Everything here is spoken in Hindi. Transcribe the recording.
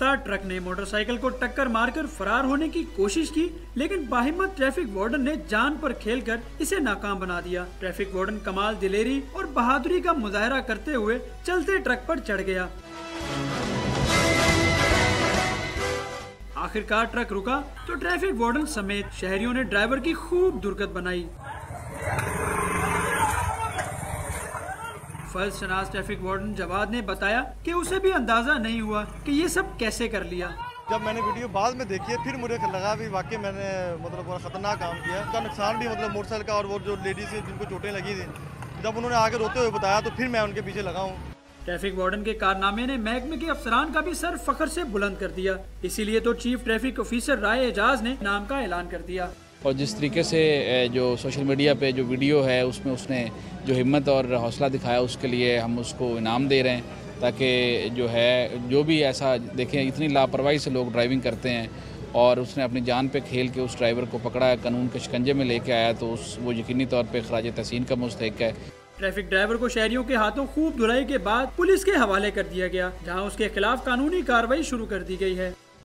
आखिरकार ट्रक ने मोटरसाइकिल को टक्कर मारकर फरार होने की कोशिश की, लेकिन बाहिम्मत ट्रैफिक वार्डन ने जान पर खेलकर इसे नाकाम बना दिया। ट्रैफिक वार्डन कमाल दिलेरी और बहादुरी का मुजाहरा करते हुए चलते ट्रक पर चढ़ गया। आखिरकार ट्रक रुका तो ट्रैफिक वार्डन समेत शहरियों ने ड्राइवर की खूब दुर्गत बनाई। फर्जशनास ट्रैफिक वार्डन जवाद ने बताया कि उसे भी अंदाजा नहीं हुआ कि ये सब कैसे कर लिया। जब मैंने वीडियो बाद में देखी है फिर मुझे लगा भी वाकई मैंने बहुत खतरनाक काम किया। उसका नुकसान भी मोटरसाइकिल का, और वो जो लेडीज थी जिनको चोटें लगी थी, जब उन्होंने आगे रोते हुए बताया तो फिर मैं उनके पीछे लगा हूँ। ट्रैफिक वार्डन के कारनामे ने महकमे के अफसरान का भी सर फख्र से बुलंद कर दिया। इसीलिए तो चीफ ट्रैफिक ऑफिसर राय एजाज ने नाम का ऐलान कर दिया। और जिस तरीके से जो सोशल मीडिया पे जो वीडियो है उसमें उसने जो हिम्मत और हौसला दिखाया, उसके लिए हम उसको इनाम दे रहे हैं, ताकि जो है जो भी ऐसा देखें, इतनी लापरवाही से लोग ड्राइविंग करते हैं और उसने अपनी जान पे खेल के उस ड्राइवर को पकड़ा, कानून के शिकंजे में लेके आया, तो वो यकीनी तौर पे खराज तहसीन का मुस्तहिक है। ट्रैफिक ड्राइवर को शहरियों के हाथों खूब धुलाई के बाद पुलिस के हवाले कर दिया गया, जहां उसके खिलाफ कानूनी कार्रवाई शुरू कर दी गई है।